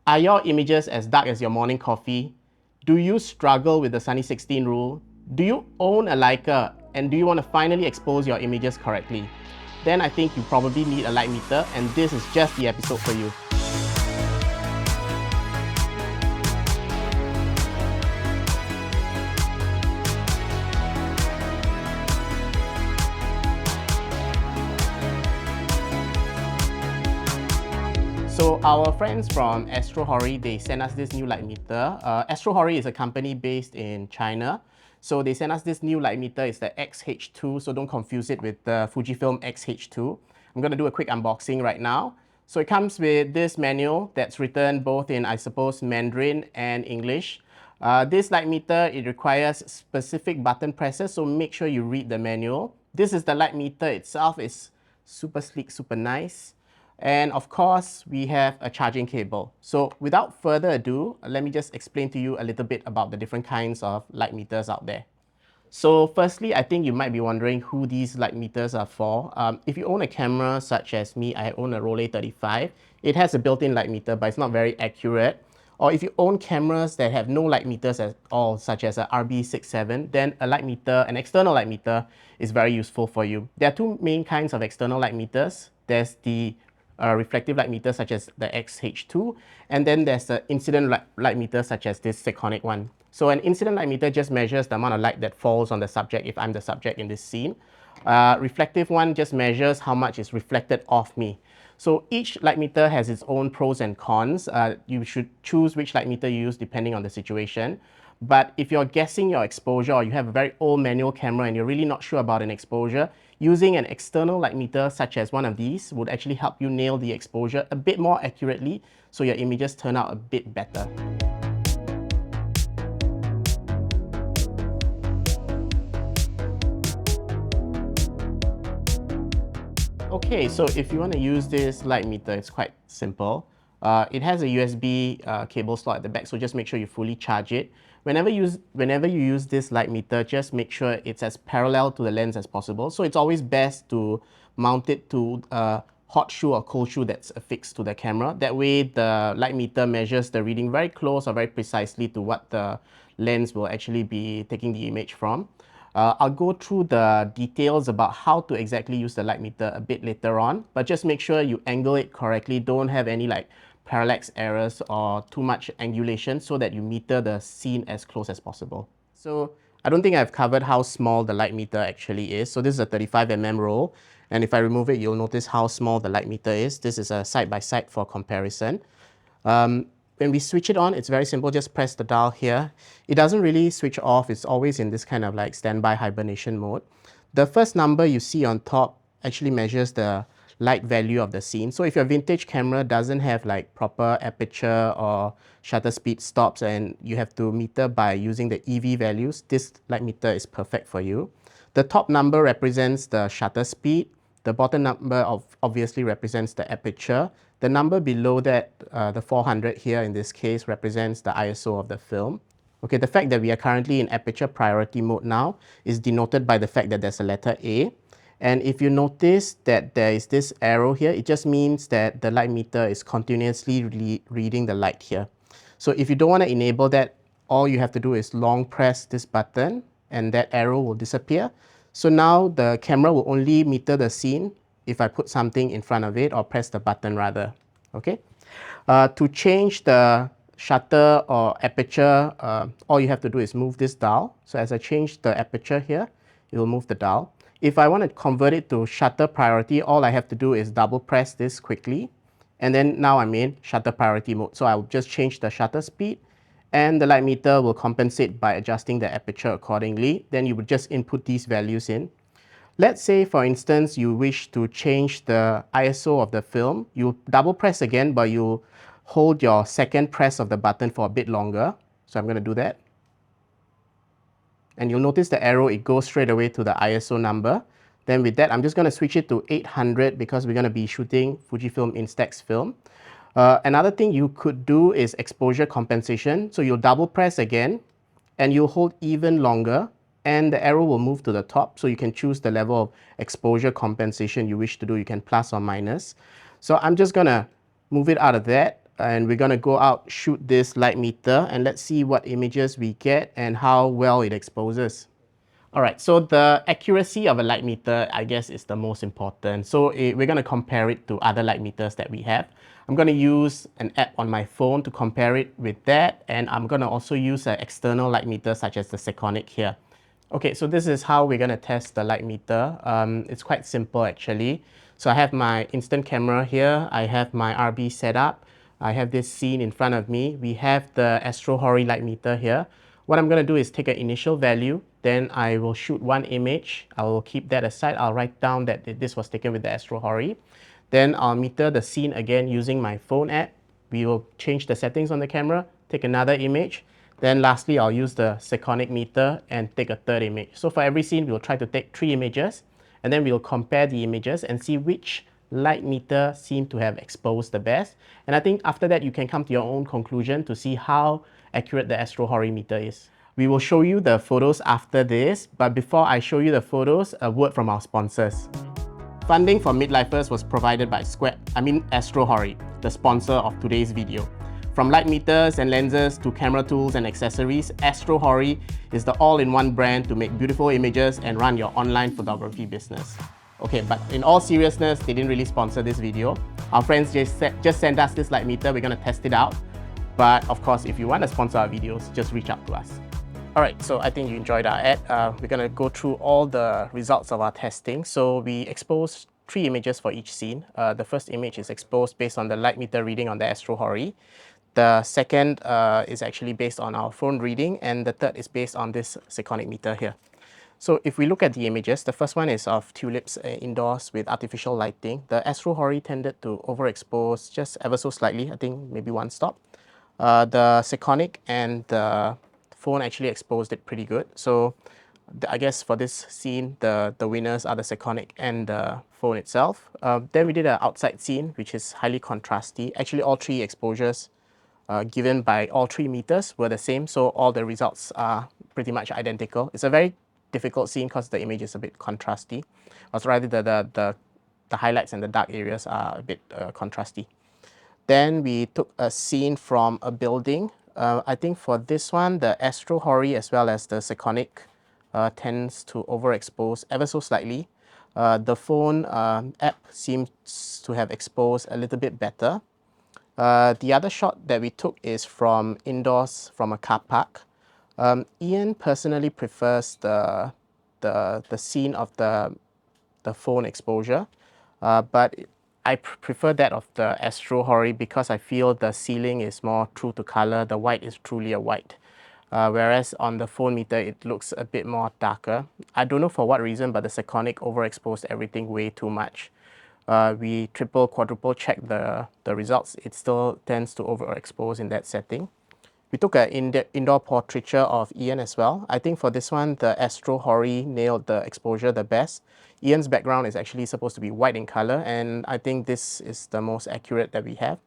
Are your images as dark as your morning coffee? Do you struggle with the Sunny 16 rule? Do you own a Leica and do you want to finally expose your images correctly? Then I think you probably need a light meter, and this is just the episode for you. So our friends from AstrHori, they sent us this new light meter. AstrHori is a company based in China. So they sent us this new light meter. It's the XH2, so don't confuse it with the Fujifilm XH2. I'm going to do a quick unboxing right now. So it comes with this manual that's written both in, I suppose, Mandarin and English. This light meter, it requires specific button presses, so make sure you read the manual. This is the light meter itself. It's super sleek, super nice. And of course, we have a charging cable. So without further ado, let me just explain to you a little bit about the different kinds of light meters out there. So firstly, I think you might be wondering who these light meters are for. If you own a camera such as me, I own a Rollei 35. It has a built-in light meter, but it's not very accurate. Or if you own cameras that have no light meters at all, such as a RB67, then a light meter, an external light meter, is very useful for you. There are two main kinds of external light meters. There's the reflective light meter such as the XH2, and then there's the incident light meter such as this Sekonic one. So an incident light meter just measures the amount of light that falls on the subject if I'm the subject in this scene. Reflective one just measures how much is reflected off me. So each light meter has its own pros and cons. You should choose which light meter you use depending on the situation. But if you're guessing your exposure, or you have a very old manual camera and you're really not sure about an exposure, using an external light meter such as one of these would actually help you nail the exposure a bit more accurately so your images turn out a bit better. Okay, so if you want to use this light meter, it's quite simple. It has a USB cable slot at the back, so just make sure you fully charge it. Whenever you use this light meter, just make sure it's as parallel to the lens as possible. So it's always best to mount it to a hot shoe or cold shoe that's affixed to the camera. That way the light meter measures the reading very close or very precisely to what the lens will actually be taking the image from. I'll go through the details about how to exactly use the light meter a bit later on, but just make sure you angle it correctly. Don't have any like parallax errors or too much angulation so that you meter the scene as close as possible. So I don't think I've covered how small the light meter actually is. So this is a 35mm roll, and if I remove it, you'll notice how small the light meter is. This is a side-by-side for comparison. When we switch it on, it's very simple. Just press the dial here. It doesn't really switch off. It's always in this kind of like standby hibernation mode. The first number you see on top actually measures the light value of the scene. So if your vintage camera doesn't have like proper aperture or shutter speed stops and you have to meter by using the EV values, this light meter is perfect for you. The top number represents the shutter speed. The bottom number obviously represents the aperture. The number below that, the 400 here in this case, represents the ISO of the film. Okay, the fact that we are currently in aperture priority mode now is denoted by the fact that there's a letter A. And if you notice that there is this arrow here, it just means that the light meter is continuously reading the light here. So if you don't want to enable that, all you have to do is long press this button and that arrow will disappear. So now the camera will only meter the scene if I put something in front of it or press the button rather. Okay. To change the shutter or aperture, all you have to do is move this dial. So as I change the aperture here, it will move the dial. If I want to convert it to shutter priority, all I have to do is double press this quickly. And then now I'm in shutter priority mode. So I'll just change the shutter speed and the light meter will compensate by adjusting the aperture accordingly. Then you would just input these values in. Let's say, for instance, you wish to change the ISO of the film. You double press again, but you hold your second press of the button for a bit longer. So I'm going to do that. And you'll notice the arrow, it goes straight away to the ISO number. Then with that, I'm just going to switch it to 800 because we're going to be shooting Fujifilm Instax film. Another thing you could do is exposure compensation. So you'll double press again and you'll hold even longer and the arrow will move to the top. So you can choose the level of exposure compensation you wish to do. You can plus or minus. So I'm just going to move it out of that. and we're gonna go out, shoot this light meter, and let's see what images we get and how well it exposes. All right, so the accuracy of a light meter, I guess, is the most important. So we're gonna compare it to other light meters that we have. I'm gonna use an app on my phone to compare it with that, and I'm gonna also use an external light meter such as the Sekonic here. Okay, so this is how we're gonna test the light meter. It's quite simple actually. So I have my instant camera here, I have my RB set up, I have this scene in front of me, we have the AstrHori light meter here. What I'm going to do is take an initial value, then I will shoot one image, I will keep that aside, I'll write down that this was taken with the AstrHori. Then I'll meter the scene again using my phone app. We will change the settings on the camera, take another image. Then lastly, I'll use the Sekonic meter and take a third image. So for every scene, we'll try to take 3 images, and then we'll compare the images and see which light meter seem to have exposed the best. And I think after that, you can come to your own conclusion to see how accurate the AstrHori meter is. We will show you the photos after this, but before I show you the photos, a word from our sponsors. Funding for Midlifers was provided by AstrHori, the sponsor of today's video. From light meters and lenses to camera tools and accessories, AstrHori is the all-in-one brand to make beautiful images and run your online photography business. Okay, but in all seriousness, they didn't really sponsor this video. Our friends just sent us this light meter, we're gonna test it out. But of course, if you want to sponsor our videos, just reach out to us. Alright, so I think you enjoyed our ad. We're gonna go through all the results of our testing. So we exposed 3 images for each scene. The first image is exposed based on the light meter reading on the AstrHori. The second is actually based on our phone reading, and the third is based on this Sekonic meter here. So if we look at the images, the first one is of tulips indoors with artificial lighting. The AstrHori tended to overexpose just ever so slightly, I think maybe 1 stop. The Sekonic and the phone actually exposed it pretty good. So I guess for this scene, the winners are the Sekonic and the phone itself. Then we did an outside scene, which is highly contrasty. Actually, all 3 exposures given by all 3 meters were the same, so all the results are pretty much identical. It's a very difficult scene because the image is a bit contrasty. Or rather, the highlights and the dark areas are a bit contrasty. Then we took a scene from a building. I think for this one, the AstrHori as well as the Sekonic tends to overexpose ever so slightly. The phone app seems to have exposed a little bit better. The other shot that we took is from indoors from a car park. Ian personally prefers the scene of the phone exposure, but I prefer that of the AstrHori because I feel the ceiling is more true to color. The white is truly a white. Whereas on the phone meter, it looks a bit more darker. I don't know for what reason, but the Sekonic overexposed everything way too much. We triple, quadruple check the results. It still tends to overexpose in that setting. We took an indoor portraiture of Ian as well. I think for this one, the AstrHori nailed the exposure the best. Ian's background is actually supposed to be white in color, and I think this is the most accurate that we have.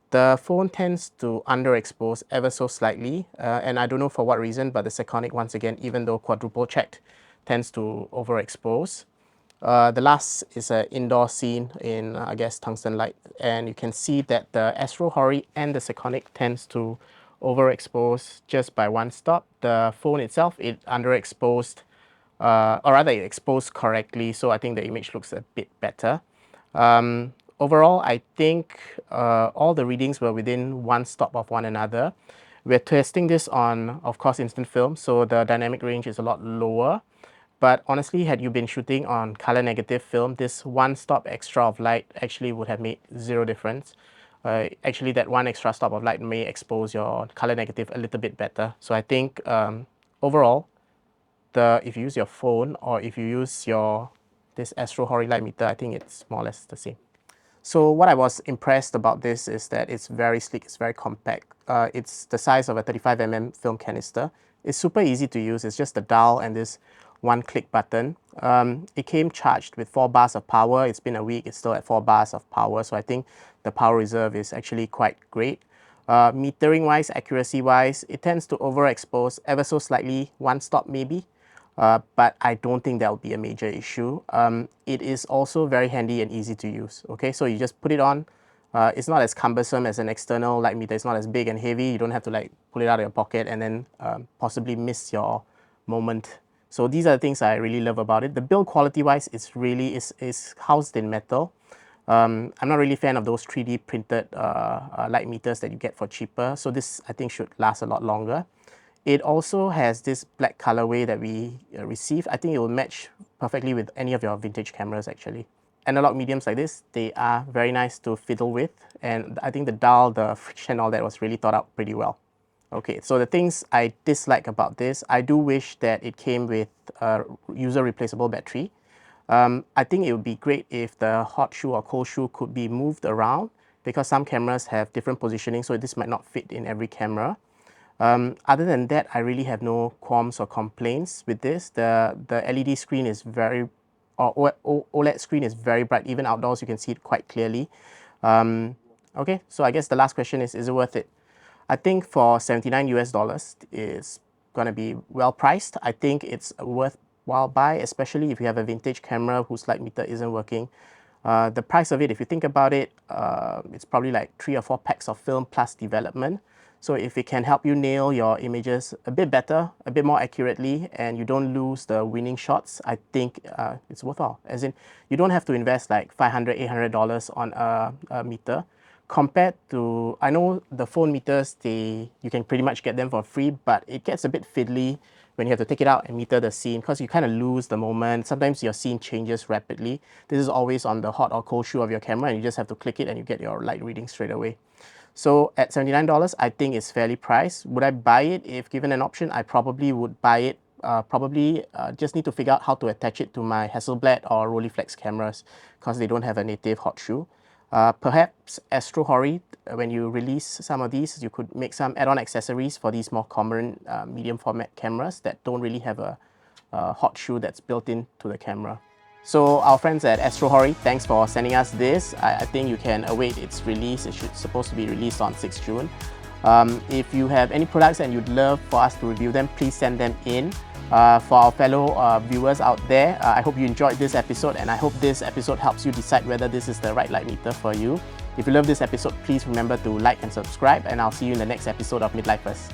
The phone tends to underexpose ever so slightly, and I don't know for what reason, but the Sekonic, once again, even though quadruple checked, tends to overexpose. The last is an indoor scene in, I guess, tungsten light, and you can see that the AstrHori and the Sekonic tends to overexpose just by 1 stop. The phone itself, it underexposed, or rather it exposed correctly, so I think the image looks a bit better. Overall, I think all the readings were within 1 stop of one another. We're testing this on, of course, instant film, so the dynamic range is a lot lower. But honestly, had you been shooting on color negative film, this 1 stop extra of light actually would have made 0 difference. Actually, that 1 extra stop of light may expose your color negative a little bit better. So I think overall, if you use your phone or if you use this AstrHori light meter, I think it's more or less the same. So what I was impressed about this is that it's very sleek, it's very compact. It's the size of a 35mm film canister. It's super easy to use. It's just a dial and this 1-click button. It came charged with 4 bars of power. It's been a week, it's still at 4 bars of power. So I think the power reserve is actually quite great. Metering wise, accuracy wise, it tends to overexpose ever so slightly, 1 stop maybe. But I don't think that will be a major issue. It is also very handy and easy to use. Okay, so you just put it on, It's not as cumbersome as an external light meter. It's not as big and heavy. You don't have to like pull it out of your pocket and then possibly miss your moment. So these are the things I really love about it. The build quality wise, it's really is housed in metal. I'm not really a fan of those 3D printed light meters that you get for cheaper. So this I think should last a lot longer. It also has this black colorway that we received. I think it will match perfectly with any of your vintage cameras actually. Analog mediums like this, they are very nice to fiddle with, and I think the dial, the friction, all that was really thought out pretty well. Okay, so the things I dislike about this, I do wish that it came with a user replaceable battery. I think it would be great if the hot shoe or cold shoe could be moved around, because some cameras have different positioning, so this might not fit in every camera. Other than that, I really have no qualms or complaints with this. The LED screen is very, or OLED screen is very bright. Even outdoors, you can see it quite clearly. Okay, so I guess the last question is it worth it? I think for $79 US is going to be well priced. I think it's a worthwhile buy, especially if you have a vintage camera whose light meter isn't working. The price of it, if you think about it, it's probably like 3 or 4 packs of film plus development. So if it can help you nail your images a bit better, a bit more accurately, and you don't lose the winning shots, I think it's worthwhile. As in, you don't have to invest like $500, $800 on a meter. Compared to, I know the phone meters, you can pretty much get them for free, but it gets a bit fiddly when you have to take it out and meter the scene, because you kind of lose the moment. Sometimes your scene changes rapidly. This is always on the hot or cold shoe of your camera, and you just have to click it and you get your light reading straight away. So at $79, I think it's fairly priced. Would I buy it if given an option? I probably would buy it. Just need to figure out how to attach it to my Hasselblad or Rolleiflex cameras, because they don't have a native hot shoe. Perhaps AstrHori, when you release some of these, you could make some add-on accessories for these more common medium format cameras that don't really have a hot shoe that's built into the camera. So our friends at AstrHori, thanks for sending us this. I think you can await its release. It's supposed to be released on 6 June. If you have any products and you'd love for us to review them, please send them in. For our fellow viewers out there, I hope you enjoyed this episode, and I hope this episode helps you decide whether this is the right light meter for you. If you love this episode, please remember to like and subscribe, and I'll see you in the next episode of Midlifers.